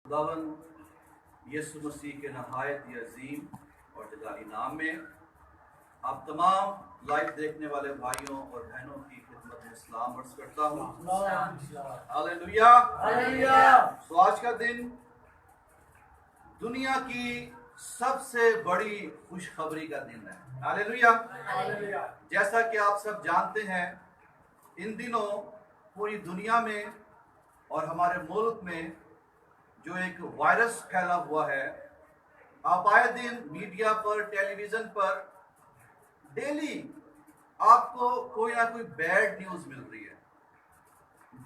खुदावन यीशु मसीह के नहायत ही अजीम और जलाली नाम में आप तमाम लाइव देखने वाले भाइयों और बहनों की खिदमत में सलाम अर्ज करता हूँ। हालेलुया। तो आज का दिन दुनिया की सबसे बड़ी खुशखबरी का दिन है। हालेलुया। जैसा कि आप सब जानते हैं, इन दिनों पूरी दुनिया में और हमारे मुल्क में जो एक वायरस फैला हुआ है, आप आए दिन मीडिया पर, टेलीविजन पर डेली आपको कोई ना कोई बैड न्यूज मिल रही है।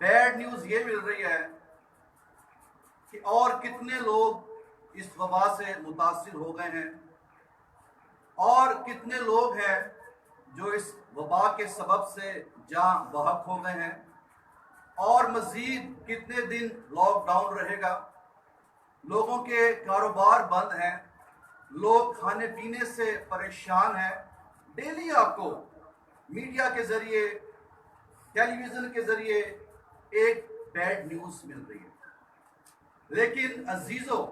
बैड न्यूज ये मिल रही है कि और कितने लोग इस वबा से मुतासिर हो गए हैं और कितने लोग हैं जो इस वबा के सबब से जान बहक हो गए हैं और मजीद कितने दिन लॉकडाउन रहेगा। लोगों के कारोबार बंद हैं, लोग खाने पीने से परेशान हैं। डेली आपको मीडिया के जरिए, टेलीविजन के जरिए एक बैड न्यूज मिल रही है। लेकिन अजीजों,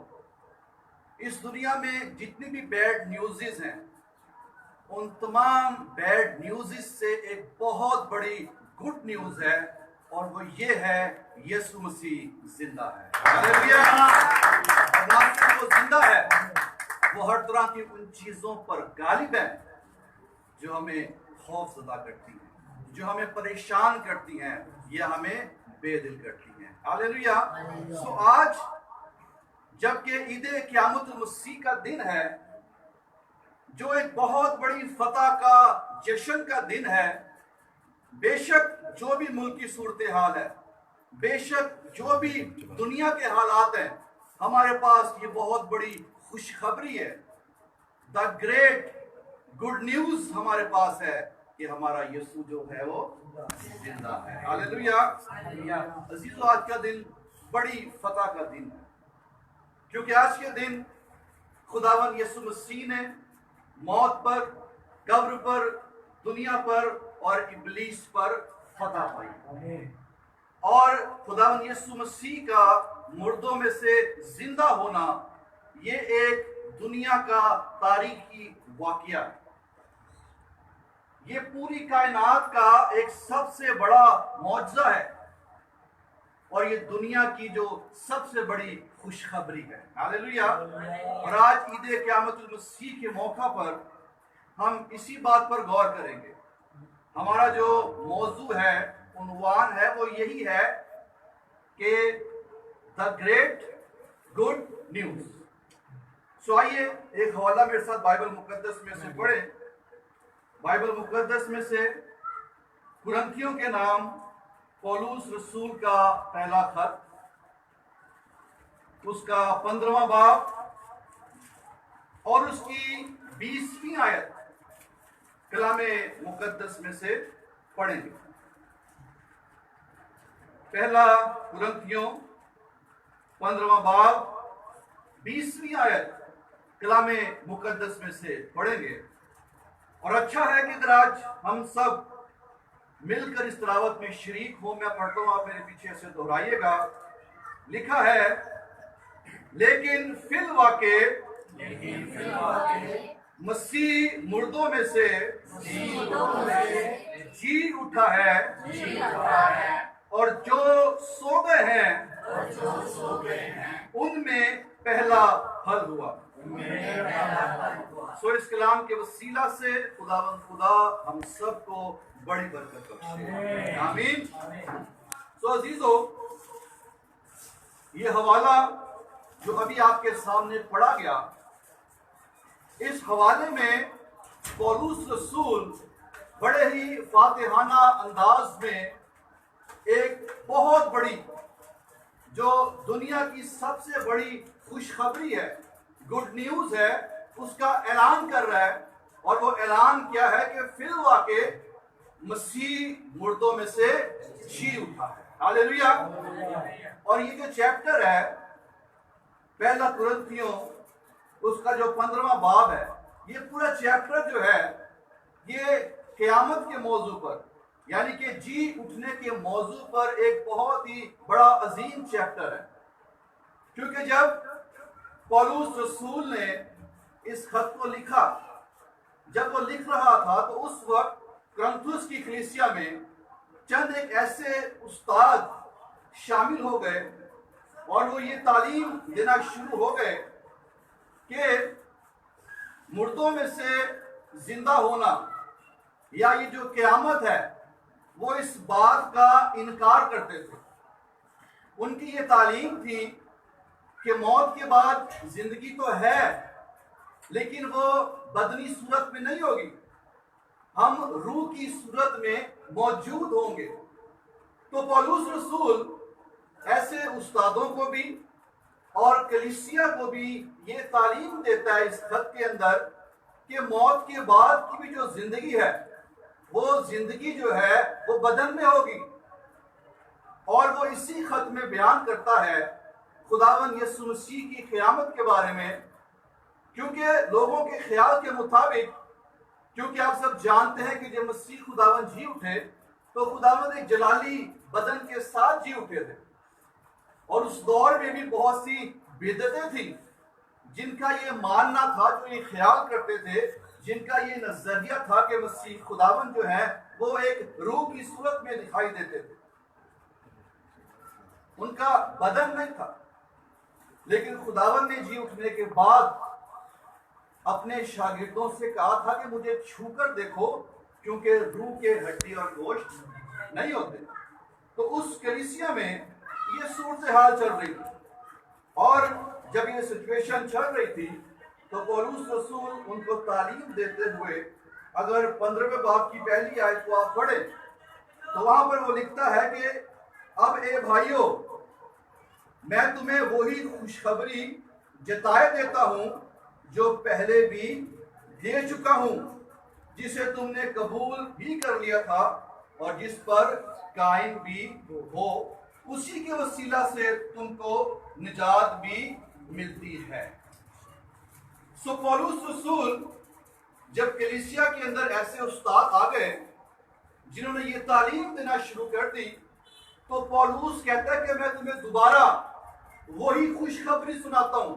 इस दुनिया में जितनी भी बैड न्यूज़ेस हैं, उन तमाम बैड न्यूज़ेस से एक बहुत बड़ी गुड न्यूज़ है और वो ये है, यीशु मसीह जिंदा है। हालेलुया। और ना सिर्फ वो जिंदा है, वो हर तरह की उन चीजों पर गालिब है जो हमें खौफजदा करती हैं, जो हमें परेशान करती हैं या हमें बेदिल करती हैं। हालेलुया। सो आज जबकि ईद क़यामत मसीह का दिन है, जो एक बहुत बड़ी फतह का जश्न का दिन है, बेशक जो भी मुल्क की सूरत हाल है, बेशक जो भी दुनिया के हालात हैं, हमारे पास ये बहुत बड़ी खुशखबरी है। द ग्रेट गुड न्यूज हमारे पास है कि हमारा यीशु जो है वो जिंदा है। हालेलुया। अजीजों, आज का दिन बड़ी फतह का दिन है, क्योंकि आज के दिन खुदावन यीशु मसीह ने मौत पर, कब्र पर, दुनिया पर और इब्लीस पर फतह पाई। और खुदावन यीशु मसीह का मुर्दों में से जिंदा होना ये एक दुनिया का तारीखी वाकया है। ये पूरी कायनात का एक सबसे बड़ा मौजज़ा है और ये दुनिया की जो सबसे बड़ी खुशखबरी है। हालेलुया। और आज ईद क़यामत मसीह के मौका पर हम इसी बात पर गौर करेंगे। हमारा जो मौजू है, उन्वान है, वो यही है कि द ग्रेट गुड न्यूज। सो आइए एक हवाला मेरे साथ बाइबल मुकद्दस में से पढ़ें। बाइबल मुकद्दस में से कुरिन्थियों के नाम पौलुस रसूल का पहला खत, उसका 15वां बाब और उसकी 20वीं आयत कलामे मुकद्दस में से पढ़ेंगे। पहला कुरिन्थियों 15वां बाब 20वीं आयत कलामे मुकद्दस में से पढ़ेंगे। और अच्छा है कि अगर आज हम सब मिलकर इस तिलावत में शरीक हो। मैं पढ़ता हूं, आप मेरे पीछे से दोहराइएगा। लिखा है, लेकिन फिल वाक़े मसीह मुर्दों में से जी उठा है और जो सो गए हैं उनमें पहला फल हुआ। सो इस कलाम के वसीला से खुदावंद खुदा हम सबको बड़ी बरकत बख्शे। आमीन। सो अजीजों, ये हवाला जो अभी आपके सामने पढ़ा गया, इस हवाले में पौलुस रसूल बड़े ही फातिहाना अंदाज में एक बहुत बड़ी, जो दुनिया की सबसे बड़ी खुशखबरी है, गुड न्यूज है, उसका ऐलान कर रहा है। और वो ऐलान क्या है कि फिल वाक़े मसीह मुर्दों में से जी उठा है। हालेलुया। और ये जो चैप्टर है पहला कुरिन्थियों, उसका जो 15वां बाब है, ये पूरा चैप्टर जो है ये क़यामत के मौजू पर, यानी कि जी उठने के मौजू पर एक बहुत ही बड़ा अजीम चैप्टर है। क्योंकि जब पौलुस रसूल ने इस खत को लिखा, जब वो लिख रहा था तो उस वक्त कुरिन्थुस की कलीसिया में चंद एक ऐसे उस्ताद शामिल हो गए और वो ये तालीम देना शुरू हो गए कि मुर्दों में से जिंदा होना या ये जो क़यामत है वो इस बात का इनकार करते थे। उनकी ये तालीम थी कि मौत के बाद जिंदगी तो है लेकिन वो बदनी सूरत में नहीं होगी, हम रूह की सूरत में मौजूद होंगे। तो पौलुस रसूल ऐसे उस्तादों को भी और कलीसिया को भी ये तालीम देता है इस खत के अंदर कि मौत के बाद की भी जो जिंदगी है वो जिंदगी जो है वो बदन में होगी। और वो इसी खत में बयान करता है खुदावन यीशु मसीह की क़यामत के बारे में, क्योंकि लोगों के ख्याल के मुताबिक, क्योंकि आप सब जानते हैं कि जब मसीह खुदावन जी उठे तो खुदावन एक जलाली बदन के साथ जी उठे थे। और उस दौर में भी बहुत सी बिदअतें थी जिनका ये मानना था, जो ये ख्याल करते थे, जिनका ये नजरिया था कि मसीह खुदावन जो है वो एक रूह की सूरत में दिखाई देते थे, उनका बदन नहीं था। लेकिन खुदावन ने जी उठने के बाद अपने शागिर्दों से कहा था कि मुझे छूकर देखो, क्योंकि रूह के हड्डी और गोश्त नहीं होते। तो उस कलीसिया में ये सूरत हाल चल रही थी और जब ये सिचुएशन चल रही थी तो पौलुस रसूल उनको तालीम देते हुए, अगर 15वें बाब की पहली आयत को आप पढ़ें तो वहां पर वो लिखता है कि अब ए भाइयों, मैं तुम्हें वही खुशखबरी जताए देता हूं जो पहले भी दे चुका हूं, जिसे तुमने कबूल भी कर लिया था और जिस पर कायम भी हो, उसी के वसीला से तुमको निजात भी मिलती है। सो पौलुस रसूल जब कलीसिया के अंदर ऐसे उस्ताद आ गए जिन्होंने ये तालीम देना शुरू कर दी, तो पौलुस कहता है कि मैं तुम्हें दोबारा वही खुशखबरी सुनाता हूं,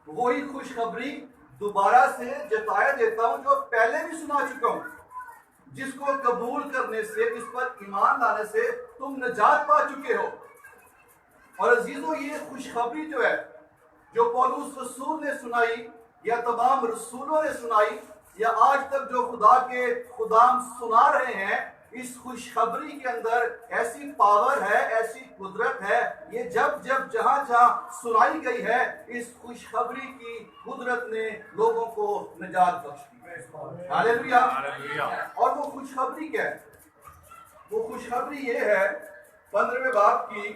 वही खुशखबरी दोबारा से जताया देता हूं जो पहले भी सुना चुका हूं, जिसको कबूल करने से, जिस पर ईमान लाने से तुम निजात पा चुके हो। और अजीजों, ये खुशखबरी जो है जो पौलुस रसूल ने सुनाई या तमाम रसूलों ने सुनाई या आज तक जो खुदा के खुदाम सुना रहे हैं, इस खुशखबरी के अंदर ऐसी पावर है, ऐसी कुदरत है। ये जब जब जहां जहां सुनाई गई है, इस खुशखबरी की कुदरत ने लोगों को निजात बख्शी। हालेलुया। और वो खुशखबरी क्या है? वो खुशखबरी ये है, 15वें बाब की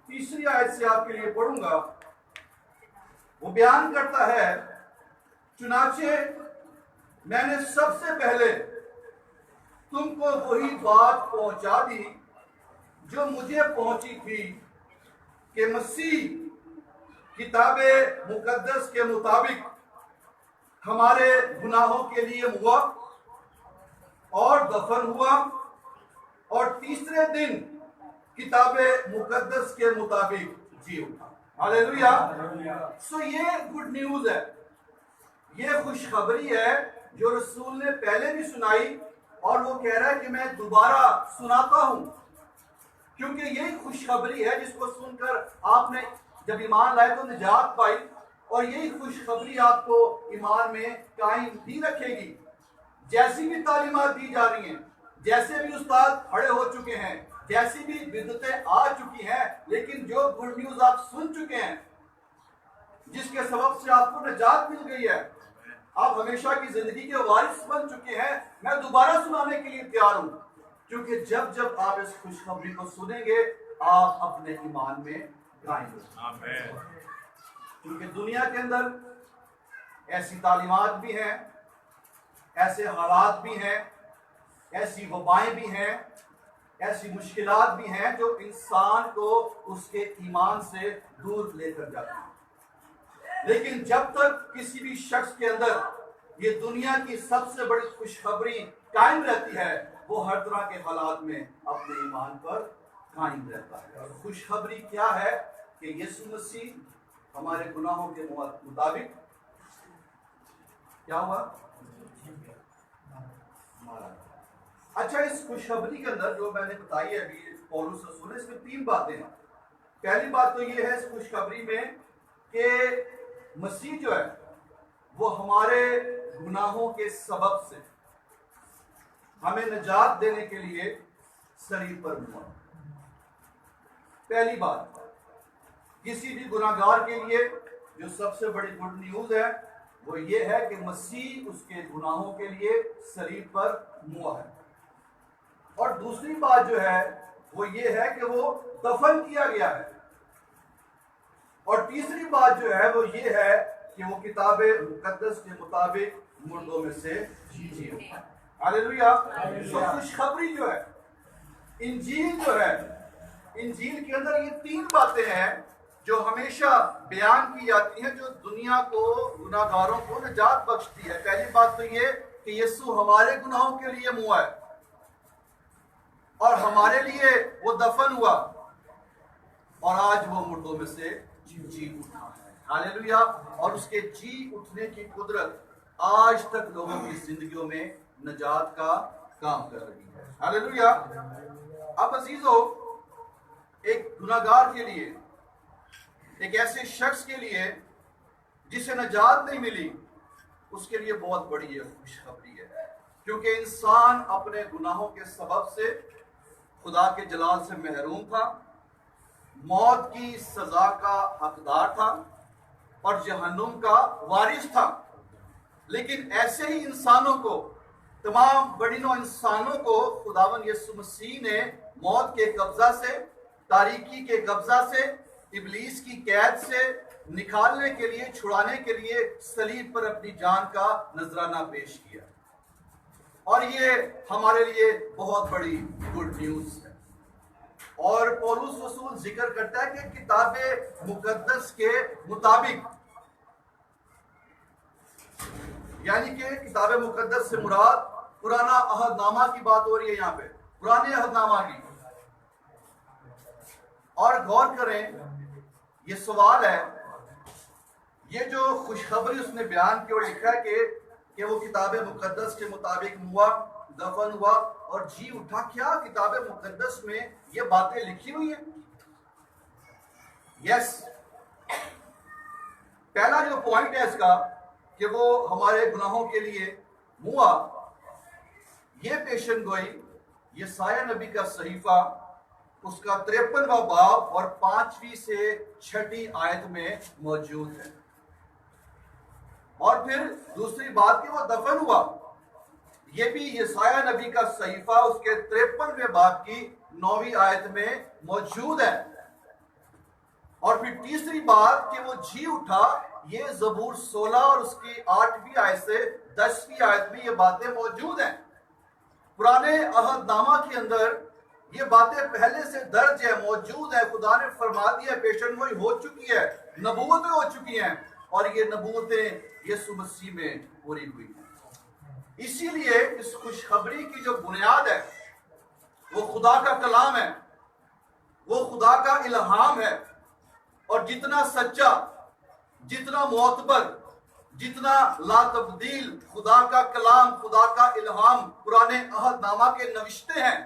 3री आयत से आपके लिए पढ़ूंगा। वो बयान करता है, चुनाचे मैंने सबसे पहले तुमको वही बात पहुंचा दी जो मुझे पहुंची थी कि मसीह किताबे मुकद्दस के मुताबिक हमारे गुनाहों के लिए हुआ और दफन हुआ और तीसरे दिन किताबे मुकद्दस के मुताबिक जी उठा। हालेलुया। सो ये गुड न्यूज है, ये खुशखबरी है जो रसूल ने पहले भी सुनाई और वो कह रहा है कि मैं दोबारा सुनाता हूं, क्योंकि यही खुशखबरी है जिसको सुनकर आपने जब ईमान लाए तो निजात पाई, और यही खुशखबरी आपको ईमान में कायम भी रखेगी। जैसी भी तालीमात दी जा रही हैं, जैसे भी उस्ताद खड़े हो चुके हैं, जैसी भी बिदअतें आ चुकी हैं, लेकिन जो गुड न्यूज आप सुन चुके हैं, जिसके सबब से आपको निजात मिल गई है, आप हमेशा की जिंदगी के वारिस बन चुके हैं, मैं दोबारा सुनाने के लिए तैयार हूं, क्योंकि जब जब आप इस खुशखबरी को सुनेंगे आप अपने ईमान में कायम होंगे। क्योंकि दुनिया के अंदर ऐसी तालीमात भी हैं, ऐसे हालात भी हैं, ऐसी वबाएं भी हैं, ऐसी मुश्किलात भी हैं जो इंसान को उसके ईमान से दूर लेकर जाती हैं। लेकिन जब तक किसी भी शख्स के अंदर ये दुनिया की सबसे बड़ी खुशखबरी कायम रहती है, वो हर तरह के हालात में अपने ईमान पर कायम रहता है। और खुशखबरी क्या है? कि यीशु मसीह हमारे गुनाहों के मुताबिक क्या हुआ, मारा। अच्छा, इस खुशखबरी के अंदर जो मैंने बताई है अभी पौलुस रसूल ने, इसमें 3 बातें हैं। पहली बात तो ये है इस खुशखबरी में कि मसीह जो है वो हमारे गुनाहों के सबब से हमें निजात देने के लिए शरीर पर हुआ। पहली बात, किसी भी गुनाहगार के लिए जो सबसे बड़ी गुड न्यूज है वो ये है कि मसीह उसके गुनाहों के लिए शरीर पर मुआ है। और दूसरी बात जो है वो ये है कि वो दफन किया गया है। और तीसरी बात जो है वो ये है कि वो किताबे मुकद्दस के मुताबिक मुर्दों में से जी उठा है। हालेलुया। तो खुशखबरी जो है, इंजील जो है, इंजील के अंदर ये 3 बातें हैं जो हमेशा बयान की जाती हैं, जो दुनिया को, गुनाहगारों को निजात बख्शती है। पहली बात तो ये कि यीशु हमारे गुनाहों के लिए मुआ है और हमारे लिए वो दफन हुआ और आज वो मुर्दों में से जी उठा है। हालेलुया। और उसके जी उठने की कुदरत आज तक लोगों की जिंदगियों में निजात का काम कर रही है। हालेलुया। अब अजीजों, एक गुनाहगार के लिए, एक ऐसे शख्स के लिए जिसे निजात नहीं मिली, उसके लिए बहुत बड़ी ये खुशखबरी है, क्योंकि इंसान अपने गुनाहों के सबब से खुदा के जलाल से महरूम था, मौत की सजा का हकदार था और जहन्नुम का वारिस था। लेकिन ऐसे ही इंसानों को, तमाम बड़ीनों इंसानों को खुदावन यीशु मसीह ने मौत के कब्जा से, तारीकी के कब्जा से, इब्लीस की कैद से निकालने के लिए, छुड़ाने के लिए सलीब पर अपनी जान का नजराना पेश किया। और ये हमारे लिए बहुत बड़ी गुड न्यूज है। और पौलुस रसूल जिक्र करता है कि किताबे मुकद्दस के मुताबिक, यानी कि किताबे मुकद्दस से मुराद पुराना अहदनामा की बात हो रही है यहाँ पे, पुराने अहदनामा की। और गौर करें, ये सवाल है, ये जो खुशखबरी उसने बयान की और लिखा है कि वो किताबे मुकद्दस के मुताबिक हुआ, दफन हुआ और जी उठा। क्या किताबे मुकद्दस में ये बातें लिखी हुई हैं? यस। पहला जो पॉइंट है इसका कि वो हमारे गुनाहों के लिए हुआ, ये पेशन गोई यसाया नबी का सहीफा उसका 53वां बाब और 5वीं से 6ठी आयत में मौजूद है। और फिर दूसरी बात कि वो दफन हुआ, ये भी यसाया नबी का सहीफा उसके 53वें बाब की 9वीं आयत में मौजूद है। और फिर तीसरी बात कि वो जी उठा, ये ज़बूर 16 और उसकी 8वीं आयत से 10वीं आयत में ये बातें मौजूद हैं। पुराने अहदनामा के अंदर ये बातें पहले से दर्ज है, मौजूद है। खुदा ने फरमा दिया, पेशन गोई हो चुकी है, नबूवतें हो चुकी हैं और ये नबूवतें यीशु मसीह में पूरी हुई हैं। इसीलिए इस खुशखबरी की जो बुनियाद है वो खुदा का कलाम है, वो खुदा का इल्हाम है। और जितना सच्चा, जितना मोतबर, जितना लातब्दील खुदा का कलाम, खुदा का इल्हाम पुराने अहदनामा के नविश्ते हैं,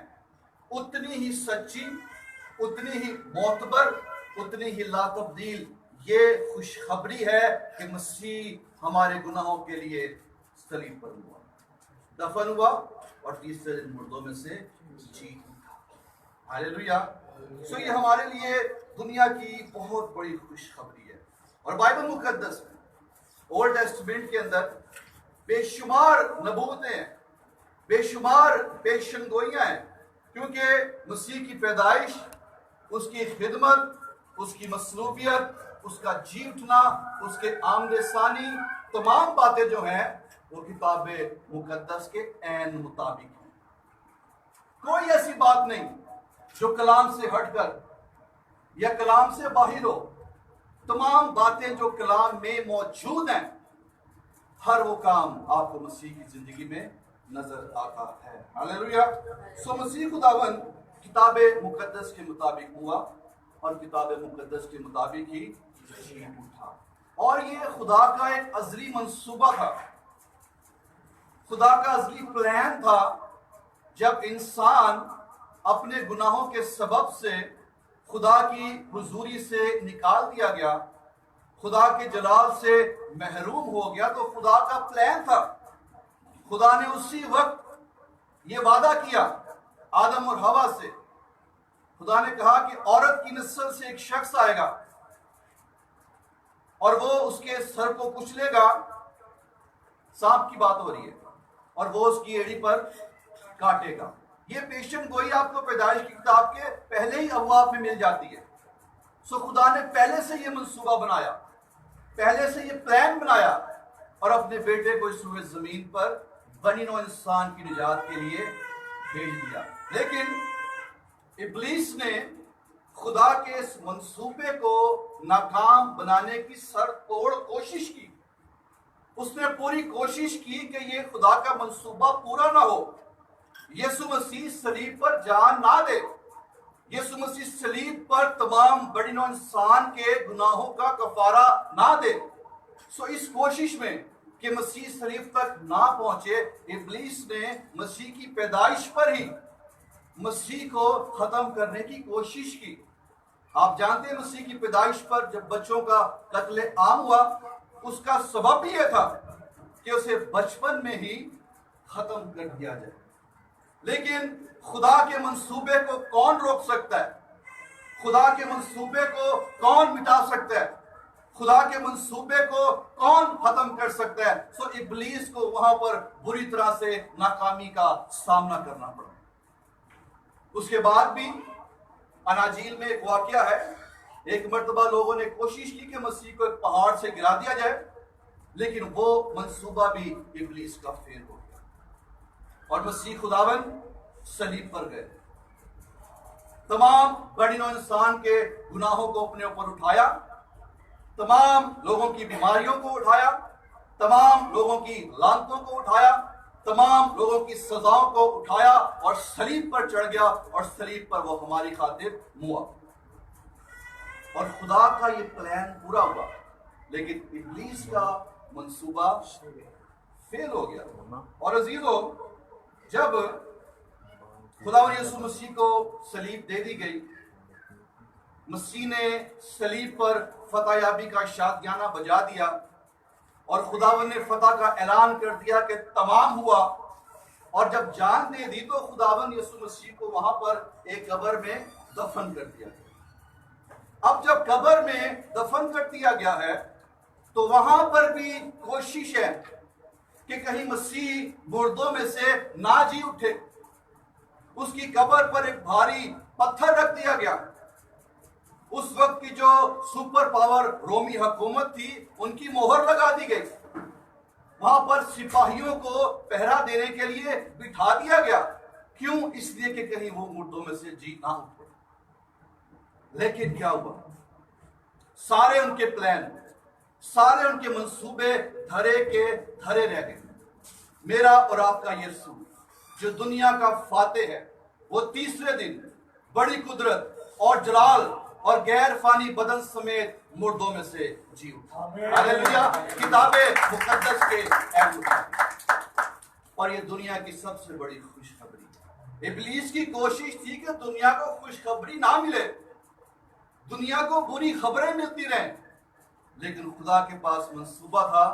उतनी ही सच्ची, उतनी ही मोतबर, उतनी ही लातब्दील ये खुशखबरी है कि मसीह हमारे गुनाहों के लिए सलीब पर हुआ, दफन हुआ और तीसरे दिन मुर्दों में से जी उठा। हालेलुया। सो ये हमारे लिए दुनिया की बहुत बड़ी खुशखबरी है। और बाइबल मुकद्दस में, ओल्ड टेस्टमेंट के अंदर बेशुमार नबूवतें हैं, बेशुमार पेशनगोइयां हैं, क्योंकि मसीह की पैदाइश, उसकी खिदमत, उसकी मसलूबियत, उसका जी उठना, उसके आमदे सानी, तमाम बातें जो हैं वो किताबे मुकद्दस के ऐन मुताबिक हैं। कोई ऐसी बात नहीं जो कलाम से हटकर या कलाम से बाहर हो। तमाम बातें जो कलाम में मौजूद हैं, हर वो काम आपको मसीह की जिंदगी में नजर आता है। हालेलुया। सो मसीह खुदावन किताबे मुकद्दस के मुताबिक हुआ, और किताब मुकद्दस के मुताबिक ही जी उठा। और ये खुदा का एक अज़ली मंसूबा था, खुदा का अज़ली प्लान था। जब इंसान अपने गुनाहों के सबब से खुदा की हुजूरी से निकाल दिया गया, खुदा के जलाल से महरूम हो गया, तो खुदा का प्लान था, खुदा ने उसी वक्त ये वादा किया आदम और हवा से। खुदा ने कहा कि औरत की नस्ल से एक शख्स आएगा और वो उसके सर को कुचलेगा, सांप की बात हो रही है, और वो उसकी एड़ी पर काटेगा। ये पेशन गोई आपको पैदाइश की किताब के पहले ही अब्वाब में मिल जाती है। सो खुदा ने पहले से ये मंसूबा बनाया, पहले से ये प्लान बनाया और अपने बेटे को इस रूए जमीन पर बनी नौ इंसान की निजात के लिए भेज दिया। लेकिन इब्लीस ने खुदा के इस मंसूबे को नाकाम बनाने की सरतोड़ कोशिश की। उसने पूरी कोशिश की कि ये खुदा का मंसूबा पूरा ना हो, यीशु मसीह सलीब पर जान ना दे, यीशु मसीह सलीब पर तमाम बड़ी नौ इंसान के गुनाहों का कफारा ना दे। सो इस कोशिश में कि मसीह सलीब तक ना पहुंचे, इब्लीस ने मसीह की पैदाइश पर ही मसीह को खत्म करने की कोशिश की। आप जानते हैं मसीह की पैदाइश पर जब बच्चों का कत्ले आम हुआ, उसका सबब यह था कि उसे बचपन में ही खत्म कर दिया जाए। लेकिन खुदा के मंसूबे को कौन रोक सकता है? खुदा के मंसूबे को कौन मिटा सकता है? खुदा के मंसूबे को कौन खत्म कर सकता है? सो इब्लीस को वहां पर बुरी तरह से नाकामी का सामना करना पड़ा। उसके बाद भी अनाजील में एक वाकया है, एक मर्तबा लोगों ने कोशिश की कि मसीह को एक पहाड़ से गिरा दिया जाए, लेकिन वो मंसूबा भी इब्लीस का फेल हो गया और मसीह खुदावन सलीब पर गए। तमाम बड़ी नौ इंसान के गुनाहों को अपने ऊपर उठाया, तमाम लोगों की बीमारियों को उठाया, तमाम लोगों की लानतों को उठाया, तमाम लोगों की सजाओं को उठाया और सलीब पर चढ़ गया और सलीब पर वो हमारी खातिर मुआ। और खुदा का ये प्लान पूरा हुआ, लेकिन इब्लीस का मंसूबा फेल हो गया। और अजीजों, जब खुदा यीशु मसीह को सलीब दे दी गई, मसीह ने सलीब पर फतह याबी का शादियाना बजा दिया और खुदावन ने फतह का ऐलान कर दिया कि तमाम हुआ। और जब जान दे दी तो खुदावन यीशु मसीह को वहां पर एक कब्र में दफन कर दिया गया। अब जब कब्र में दफन कर दिया गया है तो वहां पर भी कोशिश है कि कहीं मसीह मुर्दों में से ना जी उठे। उसकी कब्र पर एक भारी पत्थर रख दिया गया। उस वक्त की जो सुपर पावर रोमी हुकूमत थी, उनकी मोहर लगा दी गई। वहां पर सिपाहियों को पहरा देने के लिए बिठा दिया गया। क्यों? इसलिए कि कहीं वो मुर्दों में से जी ना उठे। लेकिन क्या हुआ? सारे उनके प्लान, सारे उनके मंसूबे धरे के धरे रह गए। मेरा और आपका यीशु जो दुनिया का फाते है, वो तीसरे दिन बड़ी कुदरत और जलाल और गैर फानी बदन समेत मुर्दों में से जी उठा। हालेलुया। किताबे मुकद्दस के और ये दुनिया की सबसे बड़ी खुशखबरी। इब्लीस की कोशिश थी कि दुनिया को खुशखबरी ना मिले, दुनिया को बुरी खबरें मिलती रहें, लेकिन खुदा के पास मंसूबा था।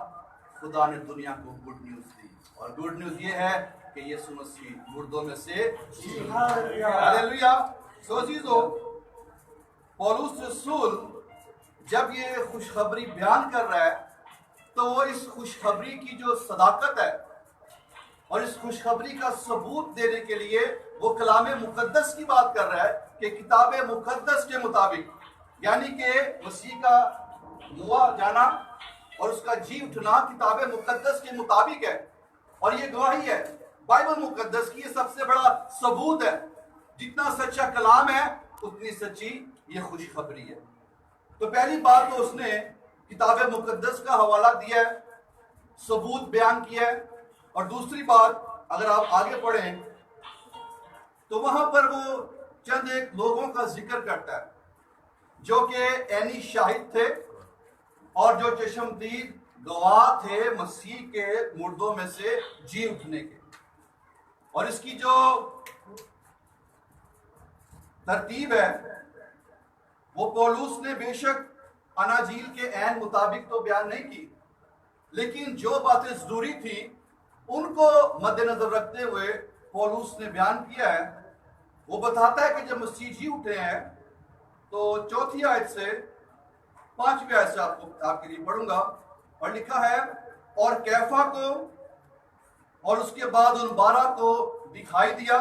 खुदा ने दुनिया को गुड न्यूज दी और गुड न्यूज ये है कि यीशु मसीह मुर्दों में से जी उठा। हालेलुया। सोचीजो, पौलुस रसूल जब ये खुशखबरी बयान कर रहा है तो वो इस खुशखबरी की जो सदाकत है और इस खुशखबरी का सबूत देने के लिए वो कलाम मुकद्दस की बात कर रहा है कि किताब मुकद्दस के मुताबिक, यानी कि मसीह का मुआ जाना और उसका जी उठना किताब मुकद्दस के मुताबिक है। और ये गवाही है बाइबल मुकद्दस की, ये सबसे बड़ा सबूत है। जितना सच्चा कलाम है उतनी सच्ची ये खुशखबरी है। तो पहली बात तो उसने किताब मुकद्दस का हवाला दिया है, सबूत बयान किया है। और दूसरी बात, अगर आप आगे पढ़ें तो वहां पर वो चंद एक लोगों का जिक्र करता है जो कि ऐनी शाहिद थे और जो चश्मदीद गवाह थे मसीह के मुर्दों में से जी उठने के। और इसकी जो तरतीब है वो पौलुस ने बेशक अनाजील के ऐन मुताबिक तो बयान नहीं की, लेकिन जो बातें जरूरी थी उनको मद्देनजर रखते हुए पौलुस ने बयान किया है। वो बताता है कि जब मसीह जी उठे हैं, तो 4वीं आयत से 5वीं आयत से आपके लिए पढ़ूंगा। और लिखा है, और कैफा को और उसके बाद उन 12 को दिखाई दिया,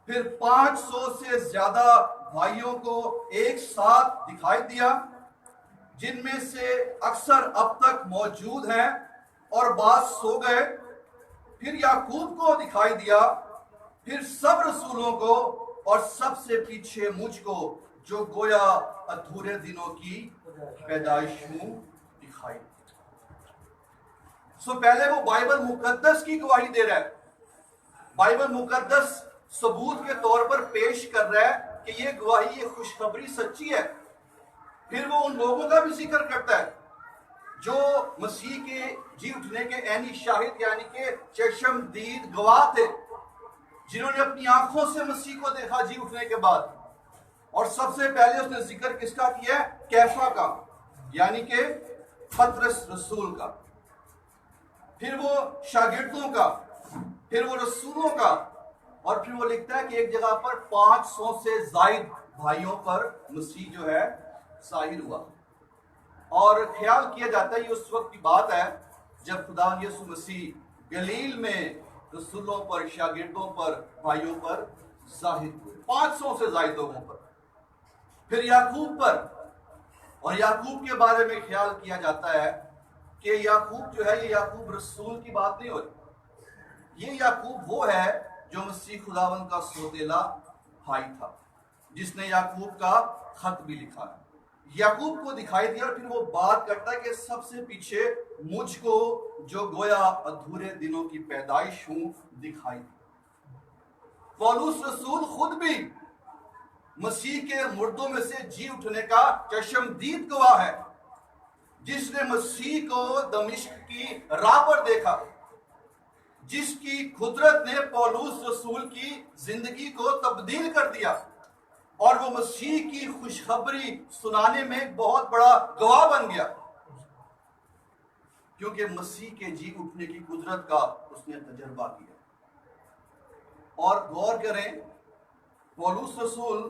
फिर 500 से ज्यादा भाइयों को एक साथ दिखाई दिया, जिनमें से अक्सर अब तक मौजूद हैं और बाद सो गए। फिर याकूब को दिखाई दिया, फिर सब रसूलों को, और सबसे पीछे मुझको, जो गोया अधूरे दिनों की पैदाइश हूं, दिखाई दी। पहले वो बाइबल मुकद्दस की गवाही दे रहा है। बाइबल मुकद्दस सबूत के तौर पर पेश कर रहा है कि ये गवाही, ये खुशखबरी सच्ची है। फिर वो उन लोगों का भी जिक्र करता है जो मसीह के जी उठने के ऐनी शाहिद यानी कि चश्मदीद गवाह थे, जिन्होंने अपनी आंखों से मसीह को देखा जी उठने के बाद। और सबसे पहले उसने जिक्र किसका किया? कैफा का, यानी कि पतरस रसूल का। फिर वो शागिर्दों का, फिर वो रसूलों का, और फिर वो लिखता है कि एक जगह पर 500 से जायद भाइयों पर मसीह जो है जाहिर हुआ। और ख्याल किया जाता है ये उस वक्त की बात है जब खुदा यीशु मसीह गलील में रसूलों पर, शागिर्दों पर, भाइयों पर जाहिर हुए, 500 से जायद लोगों पर। फिर याकूब पर, और याकूब के बारे में ख्याल किया जाता है कि याकूब जो है, ये याकूब रसूल की बात नहीं हो रही। ये याकूब वो है जो मसीह खुदावन का सौतेला भाई था, जिसने याकूब का खत भी लिखा है। याकूब को दिखाई दिया, और फिर वो बात करता है कि सबसे पीछे मुझको, जो गोया अधूरे दिनों की पैदाइश हूं, दिखाई दी। पौलुस रसूल खुद भी मसीह के मुर्दों में से जी उठने का चश्मदीद गवाह है, जिसने मसीह को दमिश्क की राह पर देखा, जिसकी कुदरत ने पौलुस रसूल की जिंदगी को तब्दील कर दिया, और वो मसीह की खुशखबरी सुनाने में एक बहुत बड़ा गवाह बन गया, क्योंकि मसीह के जी उठने की कुदरत का उसने तजर्बा किया। और गौर करें, पौलुस रसूल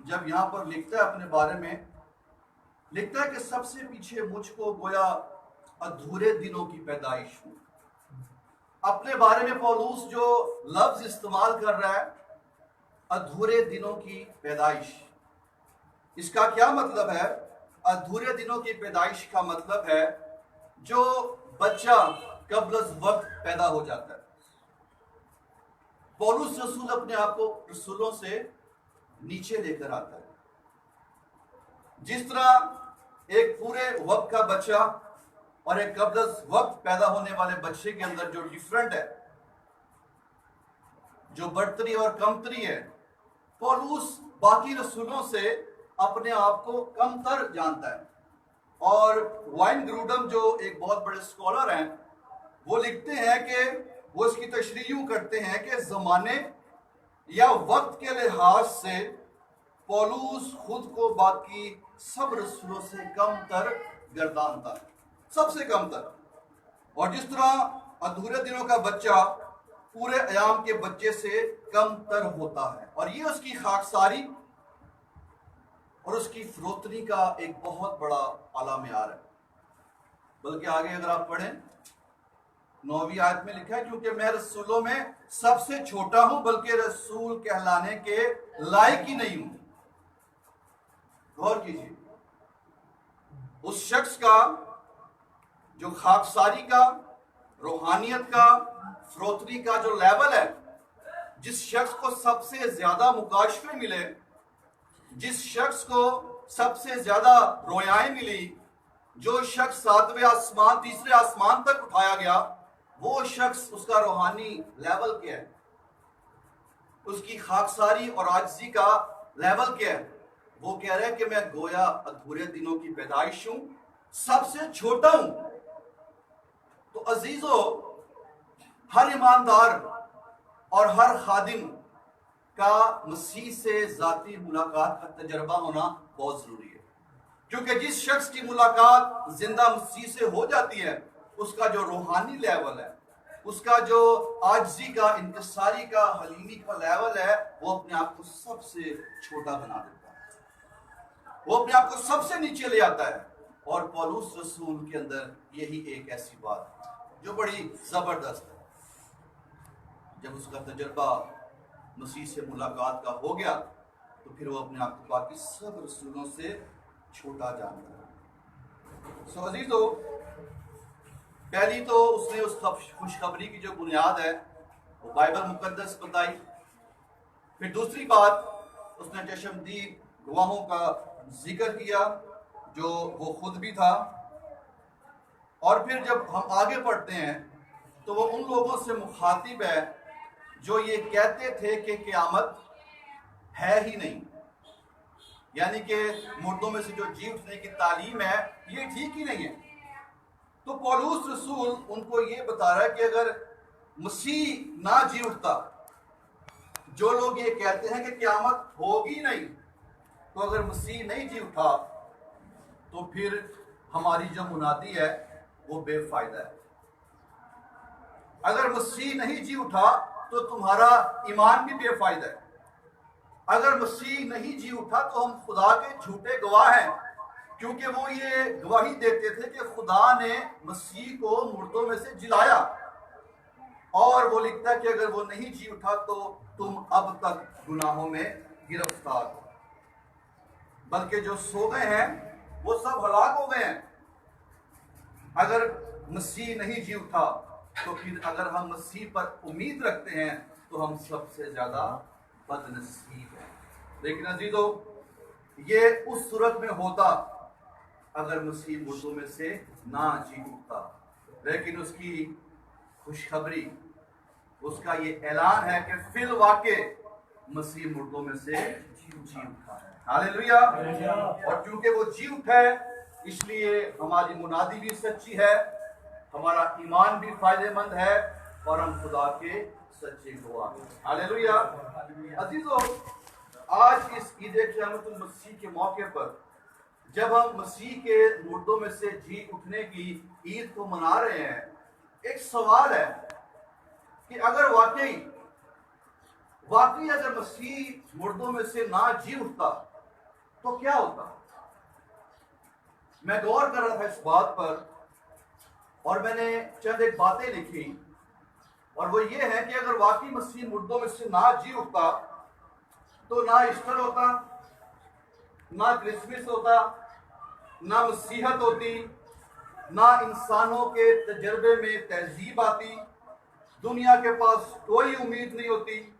जब यहां पर लिखता है अपने बारे में, लिखता है कि सबसे पीछे मुझको गोया अधूरे दिनों की पैदाइश हूं। अपने बारे में पौलुस जो लफ्ज इस्तेमाल कर रहा है, अधूरे दिनों की पैदाइश, इसका क्या मतलब है? अधूरे दिनों की पैदाइश का मतलब है जो बच्चा कब्ल वक्त पैदा हो जाता है। पौलुस रसूल अपने आप को रसूलों से नीचे लेकर आता है। जिस तरह एक पूरे वक्त का बच्चा और एक कब्ल वक्त पैदा होने वाले बच्चे के अंदर जो डिफरेंट है, जो बढ़तरी और कमतरी है, पौलुस बाकी रसूलों से अपने आप को कमतर जानता है। और वाइन ग्रूडम जो एक बहुत बड़े स्कॉलर हैं, वो लिखते हैं कि वो इसकी तशरीह यूं करते हैं कि जमाने या वक्त के लिहाज से पौलुस खुद को बाकी सब रसूलों से कमतर गर्दानता है, सबसे कमतर। और जिस तरह अधूरे दिनों का बच्चा पूरे अयाम के बच्चे से कमतर होता है, और ये उसकी खाकसारी और उसकी फरोतनी का एक बहुत बड़ा आलामेयार है। बल्कि आगे अगर आप पढ़ें, 9वीं आयत में लिखा है, क्योंकि मैं रसूलों में सबसे छोटा हूं, बल्कि रसूल कहलाने के लायक ही नहीं हूं। गौर कीजिए, उस शख्स का जो खाकसारी का, रूहानियत का, फरोतनी का जो लेवल है, जिस शख्स को सबसे ज्यादा मुकाशफे मिले, जिस शख्स को सबसे ज्यादा रोयाएं मिली, जो शख्स 7वें आसमान, तीसरे आसमान तक उठाया गया, वो शख्स, उसका रूहानी लेवल क्या है, उसकी खाकसारी और आजिज़ी का लेवल क्या है, वो कह रहे हैं कि मैं गोया अधूरे दिनों की पैदाइश हूं, सबसे छोटा हूं। तो अजीजों, हर ईमानदार और हर खादिम का मसीह से जाती मुलाकात का तजर्बा होना बहुत जरूरी है, क्योंकि जिस शख्स की मुलाकात जिंदा मसीह से हो जाती है, उसका जो रूहानी लेवल है, उसका जो आजिज़ी का, इंकिसारी का, हलीमी का लेवल है, वो अपने आप को सबसे छोटा बना देता है, वो अपने आप को सबसे नीचे ले आता है। और पौलुस रसूल के अंदर यही एक ऐसी बात है जो बड़ी जबरदस्त है। जब उसका तजर्बा मसीह से मुलाकात का हो गया, तो फिर वो अपने आप को बाकी सब रसूलों से छोटा जानता है। सो अजीजों, पहली तो उसने उस खुशखबरी की जो बुनियाद है वो बाइबल मुकद्दस बताई। फिर दूसरी बात, उसने चश्मदीद गवाहों का जिक्र किया जो वो खुद भी था। और फिर जब हम आगे पढ़ते हैं तो वो उन लोगों से मुखातिब है जो ये कहते थे कि क़यामत है ही नहीं, यानी कि मुर्दों में से जो जी उठने की तालीम है ये ठीक ही नहीं है। तो पौलुस रसूल उनको ये बता रहा है कि अगर मसीह ना जी उठता, जो लोग ये कहते हैं कि क़यामत होगी नहीं, तो अगर मसीह नहीं जी उठा तो फिर हमारी जो मुनादी है वो बेफायदा है। अगर मसीह नहीं जी उठा तो तुम्हारा ईमान भी बेफायदा है। अगर मसीह नहीं जी उठा तो हम खुदा के झूठे गवाह हैं, क्योंकि वो ये गवाही देते थे कि खुदा ने मसीह को मुर्दों में से जिलाया। और वो लिखता है कि अगर वो नहीं जी उठा तो तुम अब तक गुनाहों में गिरफ्तार हो, बल्कि जो सो गए हैं वो सब हलाक हो गए हैं। अगर मसीह नहीं जी उठा तो फिर अगर हम मसीह पर उम्मीद रखते हैं तो हम सबसे ज्यादा बदनसीब हैं। लेकिन अजीजों, ये उस सूरत में होता अगर मसीह मुर्दों में से ना जी उठता। लेकिन उसकी खुशखबरी, उसका ये ऐलान है कि फिल वाक़े मसीह मुर्दों में से जी उठा है। हालेलुया। और क्योंकि वो जी उठा है, इसलिए हमारी मुनादी भी सच्ची है, हमारा ईमान भी फायदेमंद है और हम खुदा के सच्चे गवाह हैं। हालेलुया। अजीजों, आज इस ईद क़यामतुल मसीह के मौके पर जब हम मसीह के मुर्दों में से जी उठने की ईद को मना रहे हैं, एक सवाल है कि अगर वाकई अगर मसीह मुर्दों में से ना जी उठता तो क्या होता। मैं गौर कर रहा था इस बात पर और मैंने चंद एक बातें लिखी, और वो ये है कि अगर वाकई मसीह मुर्दों में से ना जी उठता तो ना ईस्टर होता, ना क्रिसमस होता, ना मसीहत होती, ना इंसानों के तजर्बे में तहजीब आती, दुनिया के पास कोई उम्मीद नहीं होती,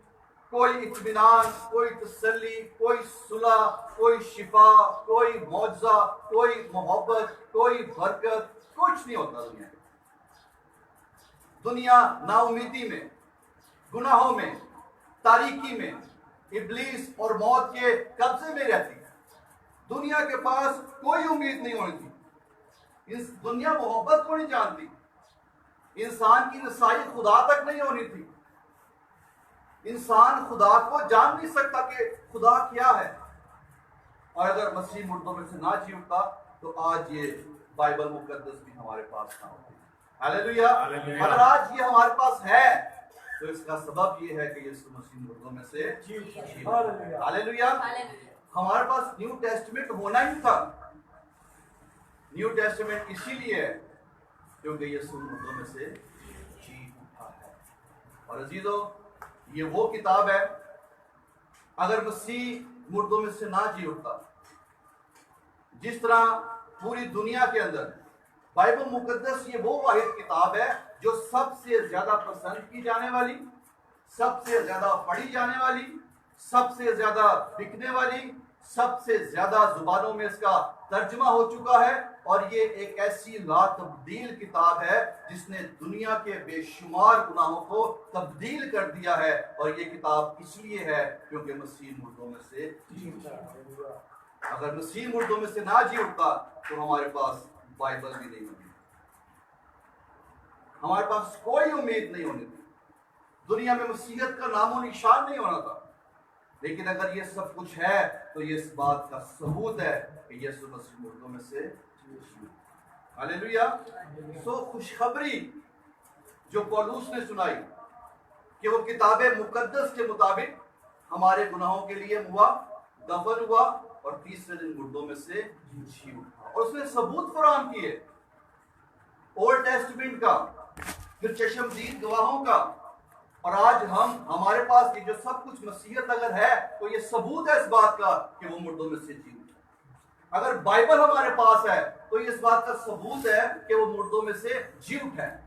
कोई इत्मीनान, कोई तसल्ली, कोई सुलह, कोई शिफा, कोई मौजज़ा, कोई मोहब्बत, कोई बरकत, कुछ नहीं होता। दुनिया नाउमीदी में, गुनाहों में, तारीकी में, इब्लीस और मौत के कब्जे में रहती है। दुनिया के पास कोई उम्मीद नहीं होनी थी। इस दुनिया मोहब्बत को नहीं जानती, इंसान की रसाई खुदा तक नहीं होनी थी। इंसान खुदा को जान नहीं सकता कि खुदा क्या है। और अगर मसीह मुर्दों में से ना जी उठता तो आज ये बाइबल मुकद्दस भी हमारे पास ना होती। हालेलुया। अगर आज ये हमारे पास है तो इसका सबब ये है कि यीशु मसीह मुर्दों में से जी उठा। हालेलुया। हमारे पास न्यू टेस्टमेंट होना ही था। न्यू टेस्टमेंट इसीलिए है क्योंकि यीशु मुर्दों में से जी उठा है। और अजीजों, ये वो किताब है, अगर मसीह मुर्दों में से ना जी उठता, जिस तरह पूरी दुनिया के अंदर बाइबल मुकद्दस ये वो वाहिद किताब है जो सबसे ज्यादा पसंद की जाने वाली, सबसे ज्यादा पढ़ी जाने वाली, सबसे ज्यादा बिकने वाली, सबसे ज्यादा जुबानों में इसका तर्जुमा हो चुका है। और ये एक ऐसी लातब्दील किताब है जिसने दुनिया के बेशुमार गुनाहों को तब्दील कर दिया है। और ये किताब इसलिए है क्योंकि मसीह मुर्दों में से जी उठा। अगर मसीह मुर्दों में से ना जी उठता तो हमारे पास बाइबल भी नहीं होती, हमारे पास कोई उम्मीद नहीं होनी थी, दुनिया में मसीहत का नामो निशान नहीं होना था। लेकिन अगर ये सब कुछ है तो ये इस बात का सबूत है कि यीशु मसीह मुर्दों में से हालेलुया। सो खुशखबरी जो पौलुस ने सुनाई कि वो किताबे मुकद्दस के मुताबिक हमारे गुनाहों के लिए हुआ, दफन हुआ और तीसरे दिन मुर्दों में से जी उठा, और उसने सबूत फराहम किए ओल्ड टेस्टमेंट का, फिर चश्मदीद गवाहों का, और आज हमारे पास ये जो सब कुछ मसीहत अगर है तो ये सबूत है इस बात का कि वो मुर्दों में से जी उठा। अगर बाइबल हमारे पास है तो ये इस बात का सबूत है कि वो मुर्दों में से जी उठा है।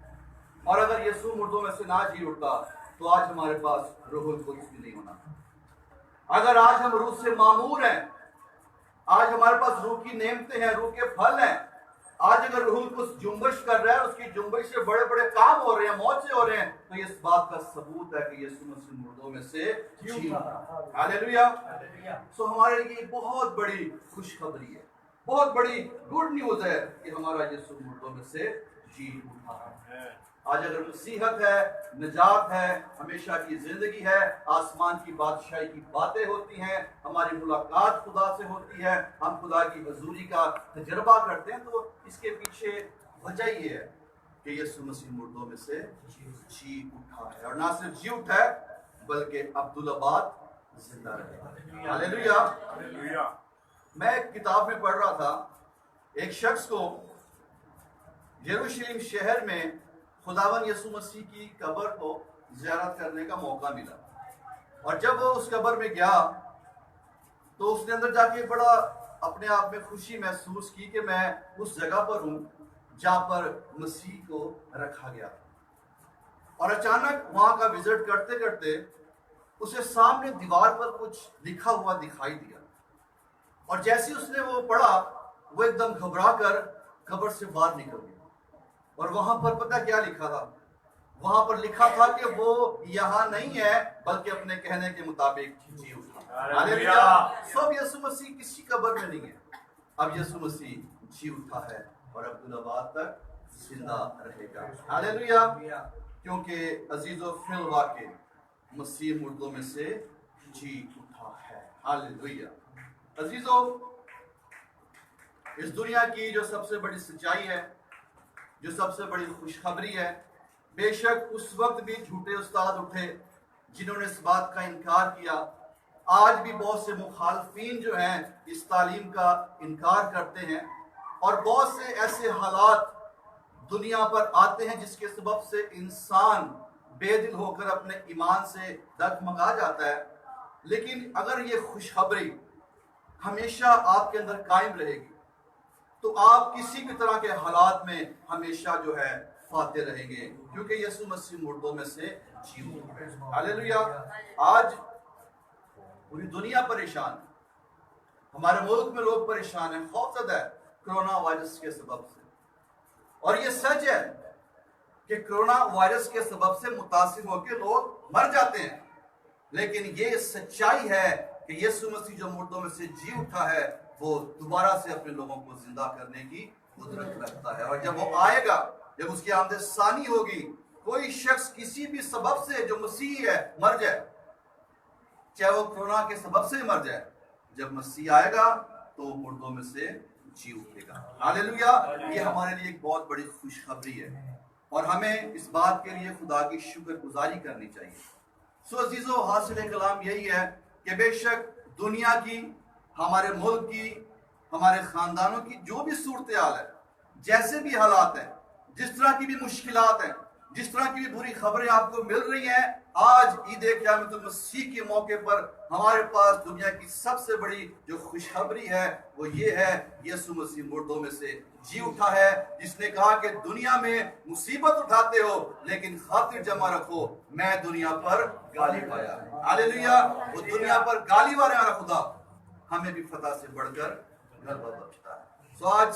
और अगर यीशु मुर्दों में से ना जी उठता तो आज हमारे पास रूहुल कुद्स भी नहीं होना। अगर आज हम रूह से मामूर हैं, आज हमारे पास रूह की नेमतें हैं, रूह के फल हैं, आज अगर रूहुल कुद्स जुम्बश कर रहा है, उसकी जुम्बश से बड़े बड़े काम हो रहे हैं, मौजे हो रहे हैं, तो ये इस बात का सबूत है कि यीशु मसीह मुर्दों में से जी उठा। हालेलुया। सो हमारे लिए बहुत बड़ी खुशखबरी है, बहुत बड़ी गुड न्यूज है कि हमारा यीशु मुर्दों में से जी उठा है। आज अगर नसीहत है, निजात है, हमेशा की जिंदगी है, आसमान की बादशाही की बातें होती हैं, हमारी मुलाकात खुदा से होती है, हम खुदा की हजूरी का तजर्बा करते हैं, तो इसके पीछे वजह ये है कि यीशु मसीह मुर्दों में से जी उठा है। और ना सिर्फ जी उठा है बल्कि अब्दुल्लाबाद जिंदा रहे। हालेलुया। मैं एक किताब में पढ़ रहा था, एक शख्स को यरूशलेम शहर में खुदावन यीशु मसीह की कब्र को ज़ियारत करने का मौका मिला, और जब वो उस कब्र में गया तो उसने अंदर जाके बड़ा अपने आप में खुशी महसूस की कि मैं उस जगह पर हूँ जहाँ पर मसीह को रखा गया। और अचानक वहाँ का विजिट करते करते उसे सामने दीवार पर कुछ लिखा हुआ दिखाई दिया, और जैसे उसने वो पढ़ा वो एकदम घबरा कर कब्र से बाहर निकल गया। और वहां पर पता क्या लिखा था? वहां पर लिखा था कि वो यहाँ नहीं है बल्कि अपने कहने के मुताबिक जी उठा। हालेलुया। सब यीशु मसीह किसी कब्र में नहीं है, अब यीशु मसीह जी उठा है और अब्दुल्लाबाद तक जिंदा रहेगा। हालेलुया। क्योंकि अजीजों फिल वाक़ई मसीह मुर्दों में से जी उठा है। हालेलुया। अजीजों, इस दुनिया की जो सबसे बड़ी सच्चाई है, जो सबसे बड़ी खुशखबरी है, बेशक उस वक्त भी झूठे उस्ताद उठे जिन्होंने इस बात का इनकार किया। आज भी बहुत से मुखालफीन जो हैं इस तालीम का इनकार करते हैं, और बहुत से ऐसे हालात दुनिया पर आते हैं जिसके सबब से इंसान बेदिल होकर अपने ईमान से डगमगा जाता है। लेकिन अगर ये खुशखबरी हमेशा आपके अंदर कायम रहेगी तो आप किसी भी तरह के हालात में हमेशा जो है फाते रहेंगे, क्योंकि यीशु मसीह मुर्दों में से जी उठा है। हालेलुया। आज पूरी दुनिया परेशान है, हमारे मुल्क में लोग परेशान हैं, खौफजदा है कोरोना वायरस के सबब से। और ये सच है कि कोरोना वायरस के सबब से मुतासिर होकर लोग मर जाते हैं, लेकिन ये सच्चाई है कि यीशु मसीह जो मुर्दों में से जी उठा है वो दोबारा से अपने लोगों को जिंदा करने की कुदरत रखता है। और जब वो आएगा, जब उसकी आमद सानी होगी, कोई शख्स किसी भी सबब से जो मसीह है मर जाए, चाहे वो कोरोना के सबब से मर जाए, जब मसीह आएगा तो मुर्दों में से जी उठेगा। हालेलुया। ये हमारे लिए एक बहुत बड़ी खुशखबरी है और हमें इस बात के लिए खुदा की शुक्रगुजारी करनी चाहिए। सो अजीजों, हासिल कलाम यही है कि बेशक दुनिया की, हमारे मुल्क की, हमारे खानदानों की जो भी सूरत हाल है, जैसे भी हालात हैं, जिस तरह की भी मुश्किलात हैं, जिस तरह की भी बुरी खबरें आपको मिल रही हैं, आज ईद क़यामत मसीह के मौके पर हमारे पास दुनिया की सबसे बड़ी जो खुशखबरी है वो ये है, यीशु मसीह मुर्दों में से जी उठा है, जिसने कहा कि दुनिया में मुसीबत उठाते हो लेकिन खातिर जमा रखो, मैं दुनिया पर गाली पाया। हालेलुया। वो दुनिया पर गाली वाले वाला खुदा हमें भी फतह से बढ़कर गलबा बख्शता है। सो आज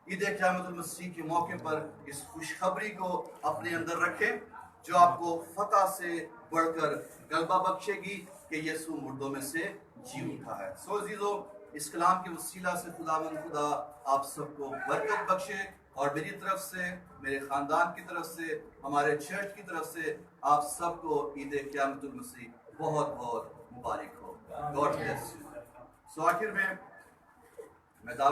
ईद क़यामत मसीह के मौके पर इस खुशखबरी को अपने अंदर रखें जो आपको फतह से बढ़कर गलबा बख्शेगी कि यीशु मुर्दों में से जी उठा है। सो अजीजों, इस कलाम के वसीला से खुदा आप सबको बरकत बख्शे और मेरी तरफ से, मेरे ख़ानदान की तरफ से, हमारे चर्च की तरफ से आप सबको ईद क़यामतुल मसीह बहुत बहुत मुबारक हो। God bless you. सो आखिर में मैं